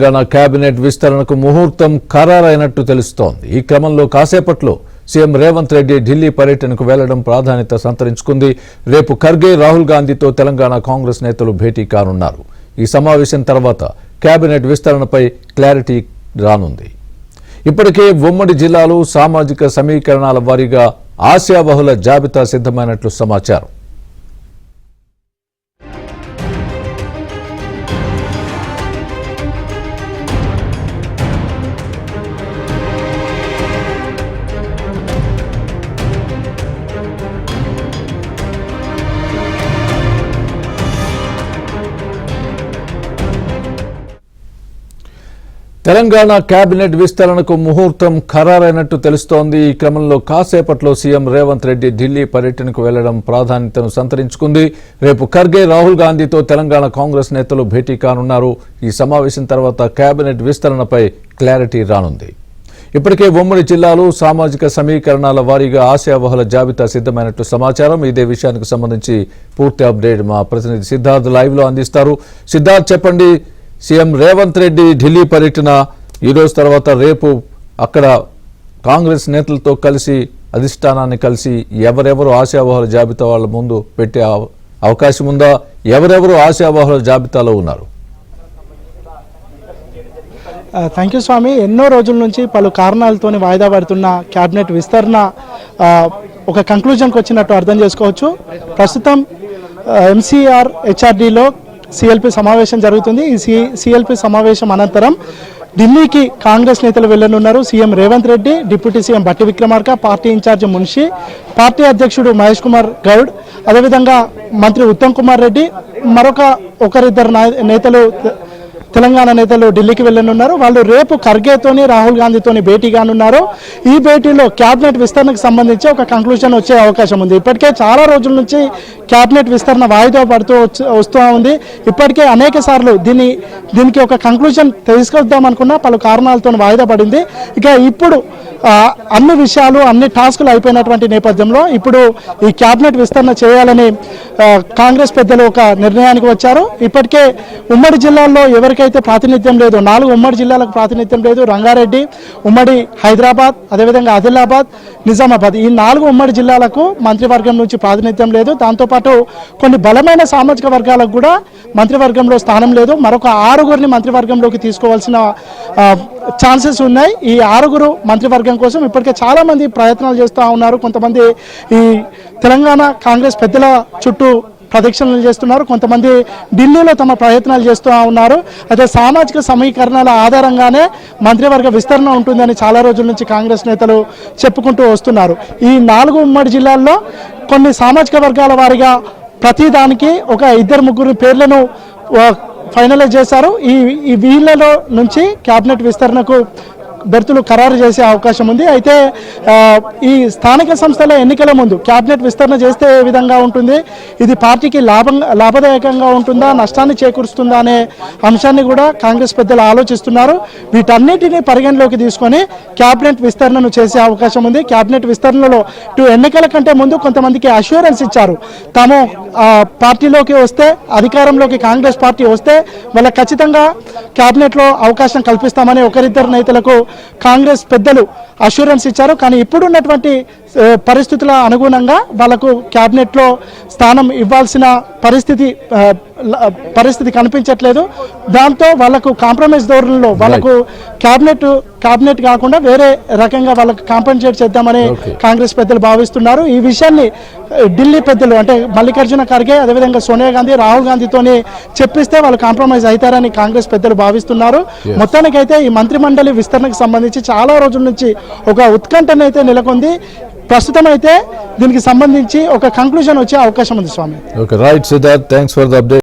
Telangana cabinet విస్తరణకు ముహూర్తం ఖరారైనట్టు తెలుస్తోంది. ఈ క్రమంలో కాసేపట్లో సీఎం రేవంత్ రెడ్డి ఢిల్లీ పర్యటనకు వెళ్లడం ప్రాధాన్యత సంతరించుకుంది. రేపు ఖర్గే, రాహుల్ గాంధీతో తెలంగాణ కాంగ్రెస్ నేతలు భేటీ కానున్నారు. ఈ సమావేశం తర్వాత కేబినెట్ విస్తరణపై క్లారిటీ రానుంది. ఇప్పటికే ఉమ్మడి జిల్లాలు సామాజిక సమీకరణాల వారీగా ఆశావహుల జాబితా సిద్ధమైనట్లు సమాచారం. తెలంగాణ కేబినెట్ విస్తరణకు ముహూర్తం ఖరారైనట్టు తెలుస్తోంది. ఈ క్రమంలో కాసేపట్లో సీఎం రేవంత్ రెడ్డి ఢిల్లీ పర్యటనకు వెళ్లడం ప్రాధాన్యతను సంతరించుకుంది. రేపు ఖర్గే, రాహుల్ గాంధీతో తెలంగాణ కాంగ్రెస్ నేతలు భేటీ కానున్నారు. ఈ సమావేశం తర్వాత కేబినెట్ విస్తరణపై క్లారిటీ రానుంది. ఇప్పటికే ఉమ్మడి జిల్లాలు సామాజిక సమీకరణాల వారీగా ఆశావహుల జాబితా సిద్ధమైనట్లు సమాచారం. ఇదే విషయానికి సంబంధించి పూర్తి అప్డేట్ మా ప్రతినిధి సిద్ధార్థ్ లైవ్ లో అందిస్తారు. సిద్ధార్థ్, చెప్పండి, సీఎం రేవంత్ రెడ్డి ఢిల్లీ పర్యటన ఈ రోజు తర్వాత రేపు అక్కడ కాంగ్రెస్ నేతలతో కలిసి అధిష్టానాన్ని కలిసి ఎవరెవరు ఆశావహుల జాబితా వాళ్ళ ముందు పెట్టే అవకాశం ఉందా? ఎవరెవరు ఆశావహుల జాబితాలో ఉన్నారు? థ్యాంక్ యూ స్వామి. ఎన్నో రోజుల నుంచి పలు కారణాలతోని వాయిదా పడుతున్న క్యాబినెట్ విస్తరణ ఒక కంక్లూజన్కి వచ్చినట్టు అర్థం చేసుకోవచ్చు. ప్రస్తుతం ఎంసీఆర్ హెచ్ఆర్డీలో సిఎల్పి సమావేశం జరుగుతుంది. ఈ సిఎల్పి సమావేశం అనంతరం ఢిల్లీకి కాంగ్రెస్ నేతలు వెళ్లనున్నారు. CM Revanth Reddy, deputy CM Bhatti Vikramarka, party incharge Munshi, party అధ్యక్షుడు మహేష్ కుమార్ గౌడ్, అదేవిధంగా మంత్రి ఉత్తమ్ కుమార్ రెడ్డి, ఒకరిద్దరు నేతలు తెలంగాణ నేతలు ఢిల్లీకి వెళ్లనున్నారు. వాళ్ళు రేపు ఖర్గేతోని, రాహుల్ గాంధీతోని భేటీ కానున్నారు. ఈ భేటీలో క్యాబినెట్ విస్తరణకు సంబంధించి ఒక కంక్లూజన్ వచ్చే అవకాశం ఉంది. ఇప్పటికే చాలా రోజుల నుంచి క్యాబినెట్ విస్తరణ వాయిదా పడుతూ వస్తూ ఉంది. ఇప్పటికే అనేక సార్లు దీనికి ఒక కంక్లూజన్ తీసుకొద్దాం అనుకున్నా పలు కారణాలతో వాయిదా పడింది. ఇక ఇప్పుడు అన్ని విషయాలు, అన్ని టాస్కులు అయిపోయినటువంటి నేపథ్యంలో ఇప్పుడు ఈ క్యాబినెట్ విస్తరణ చేయాలని కాంగ్రెస్ పెద్దలు ఒక నిర్ణయానికి వచ్చారు. ఇప్పటికే ఉమ్మడి జిల్లాల్లో ఎవరికైతే ప్రాతినిధ్యం లేదు, 4 ఉమ్మడి జిల్లాలకు ప్రాతినిధ్యం లేదు, రంగారెడ్డి, ఉమ్మడి హైదరాబాద్, అదేవిధంగా ఆదిలాబాద్, నిజామాబాద్, ఈ 4 ఉమ్మడి జిల్లాలకు మంత్రివర్గం నుంచి ప్రాతినిధ్యం లేదు. దాంతోపాటు కొన్ని బలమైన సామాజిక వర్గాలకు కూడా మంత్రివర్గంలో స్థానం లేదు. మరొక 6గురిని మంత్రివర్గంలోకి తీసుకోవాల్సిన ఛాన్సెస్ ఉన్నాయి. ఈ 6గురు మంత్రివర్గం కోసం ఇప్పటికే చాలా మంది ప్రయత్నాలు చేస్తూ ఉన్నారు. కొంతమంది ఈ తెలంగాణ కాంగ్రెస్ పెద్దల చుట్టూ ప్రదక్షిణలు చేస్తున్నారు, కొంతమంది ఢిల్లీలో తమ ప్రయత్నాలు చేస్తూ ఉన్నారు. అయితే సామాజిక సమీకరణాల ఆధారంగానే మంత్రివర్గ విస్తరణ ఉంటుందని చాలా రోజుల నుంచి కాంగ్రెస్ నేతలు చెప్పుకుంటూ వస్తున్నారు. ఈ 4 ఉమ్మడి జిల్లాల్లో కొన్ని సామాజిక వర్గాల వారీగా ప్రతిదానికి ఒక 2-3 పేర్లను ఫైనలైజ్ చేశారు. ఈ వీళ్ళలో నుంచి క్యాబినెట్ విస్తరణకు బెర్తులు ఖరారు చేసే అవకాశం ఉంది. అయితే ఈ స్థానిక సంస్థల ఎన్నికల ముందు క్యాబినెట్ విస్తరణ చేస్తే ఏ విధంగా ఉంటుంది, ఇది పార్టీకి లాభదాయకంగా ఉంటుందా, నష్టాన్ని చేకూరుస్తుందా అనే అంశాన్ని కూడా కాంగ్రెస్ పెద్దలు ఆలోచిస్తున్నారు. వీటన్నిటిని పరిగణలోకి తీసుకొని క్యాబినెట్ విస్తరణను చేసే అవకాశం ఉంది. క్యాబినెట్ విస్తరణలో ఎన్నికల కంటే ముందు కొంతమందికి అష్యూరెన్స్ ఇచ్చారు. తాము పార్టీలోకి వస్తే, అధికారంలోకి కాంగ్రెస్ పార్టీ వస్తే వాళ్ళకి ఖచ్చితంగా క్యాబినెట్లో అవకాశం కల్పిస్తామని ఒకరిద్దరు నేతలకు కాంగ్రెస్ పెద్దలు అష్యూరెన్స్ ఇచ్చారు. కానీ ఇప్పుడున్నటువంటి పరిస్థితుల అనుగుణంగా వాళ్లకు క్యాబినెట్లో స్థానం ఇవ్వాల్సిన పరిస్థితి కనిపించట్లేదు. దాంతో వాళ్లకు కాంప్రమైజ్ ధోరణిలో వాళ్లకు క్యాబినెట్ కాకుండా వేరే రకంగా వాళ్ళకు కాంపెన్సేట్ చేద్దామని కాంగ్రెస్ పెద్దలు భావిస్తున్నారు. ఈ విషయాన్ని ఢిల్లీ పెద్దలు అంటే మల్లికార్జున ఖర్గే, అదేవిధంగా సోనియా గాంధీ, రాహుల్ గాంధీతోని చెప్పిస్తే వాళ్ళు కాంప్రమైజ్ అవుతారని కాంగ్రెస్ పెద్దలు భావిస్తున్నారు. మొత్తానికైతే ఈ మంత్రిమండలి విస్తరణకు సంబంధించి చాలా రోజుల నుంచి ఒక ఉత్కంఠనైతే నెలకొంది. ప్రస్తుతం అయితే దీనికి సంబంధించి ఒక కంక్లూజన్ వచ్చే అవకాశం ఉంది స్వామి. Right Siddharth, thanks for the update.